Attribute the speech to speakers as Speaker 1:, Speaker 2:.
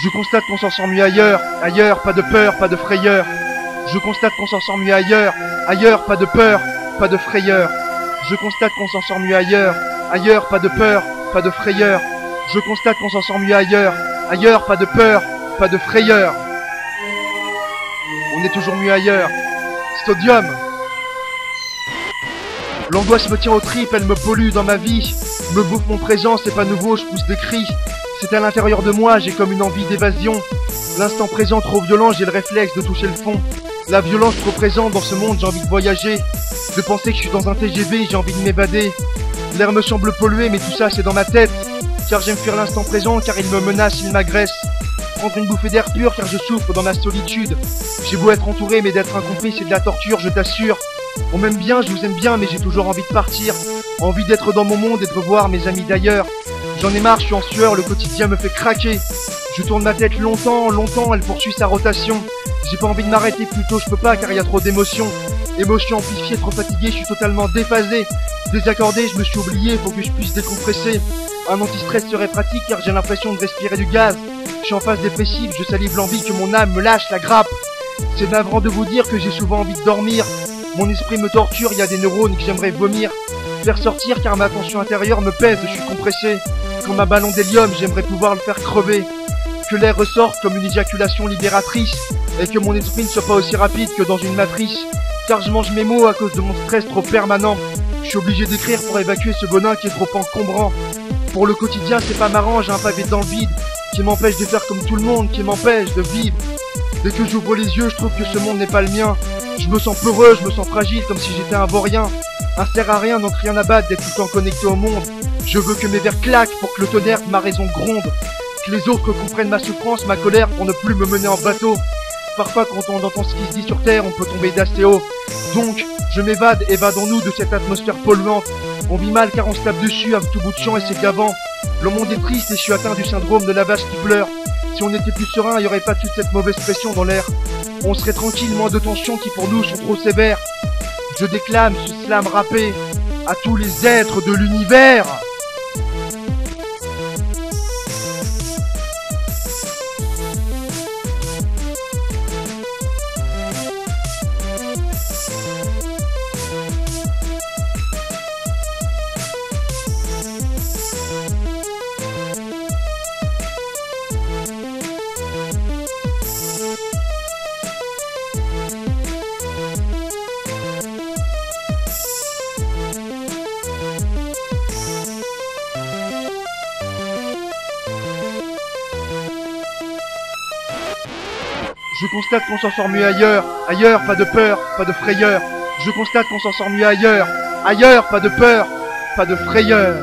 Speaker 1: Je constate qu'on s'en sort mieux ailleurs, ailleurs, pas de peur, pas de frayeur. Je constate qu'on s'en sort mieux ailleurs, ailleurs, pas de peur, pas de frayeur. Je constate qu'on s'en sort mieux ailleurs, ailleurs, pas de peur, pas de frayeur. Je constate qu'on s'en sort mieux ailleurs, ailleurs, pas de peur, pas de frayeur. On est toujours mieux ailleurs. Stodium. L'angoisse me tient aux tripes, elle me pollue dans ma vie. Me bouffe mon présent, c'est pas nouveau, je pousse des cris. C'est à l'intérieur de moi, j'ai comme une envie d'évasion. L'instant présent trop violent, j'ai le réflexe de toucher le fond. La violence trop présente dans ce monde, j'ai envie de voyager. De penser que je suis dans un TGV, j'ai envie de m'évader. L'air me semble pollué, mais tout ça c'est dans ma tête. Car j'aime fuir l'instant présent, car il me menace, il m'agresse. Prendre une bouffée d'air pur, car je souffre dans ma solitude. J'ai beau être entouré, mais d'être incompris, c'est de la torture, je t'assure. On m'aime bien, je vous aime bien, mais j'ai toujours envie de partir. Envie d'être dans mon monde et de revoir mes amis d'ailleurs. J'en ai marre, je suis en sueur, le quotidien me fait craquer. Je tourne ma tête longtemps, longtemps, elle poursuit sa rotation. J'ai pas envie de m'arrêter, plutôt je peux pas car il y a trop d'émotions. Émotions amplifiées, trop fatigué, je suis totalement déphasé. Désaccordé, je me suis oublié, faut que je puisse décompresser. Un anti-stress serait pratique car j'ai l'impression de respirer du gaz. Je suis en phase dépressive, je salive l'envie que mon âme me lâche la grappe. C'est navrant de vous dire que j'ai souvent envie de dormir. Mon esprit me torture, il y a des neurones que j'aimerais vomir. Faire sortir car ma tension intérieure me pèse, je suis compressé. Comme un ballon d'hélium, j'aimerais pouvoir le faire crever. Que l'air ressorte comme une éjaculation libératrice. Et que mon esprit ne soit pas aussi rapide que dans une matrice. Car je mange mes mots à cause de mon stress trop permanent. Je suis obligé d'écrire pour évacuer ce bonheur qui est trop encombrant. Pour le quotidien c'est pas marrant, j'ai un pavé dans le vide. Qui m'empêche de faire comme tout le monde, qui m'empêche de vivre. Dès que j'ouvre les yeux, je trouve que ce monde n'est pas le mien. Je me sens peureux, je me sens fragile, comme si j'étais un vaurien. Un sert à rien, donc rien à battre d'être tout le temps connecté au monde. Je veux que mes vers claquent pour que le tonnerre de ma raison gronde. Que les autres comprennent ma souffrance, ma colère pour ne plus me mener en bateau. Parfois quand on entend ce qui se dit sur terre, on peut tomber d'assez haut. Donc, je m'évade, évadons-nous de cette atmosphère polluante. On vit mal car on se tape dessus à tout bout de champ et c'est gavant. Le monde est triste et je suis atteint du syndrome de la vache qui pleure. Si on était plus serein, il n'y aurait pas toute cette mauvaise pression dans l'air. On serait tranquille, moins de tensions qui pour nous sont trop sévères. Je déclame ce slam rappé à tous les êtres de l'univers. Je constate qu'on s'en sort mieux ailleurs, ailleurs, pas de peur, pas de frayeur. Je constate qu'on s'en sort mieux ailleurs, ailleurs, pas de peur, pas de frayeur.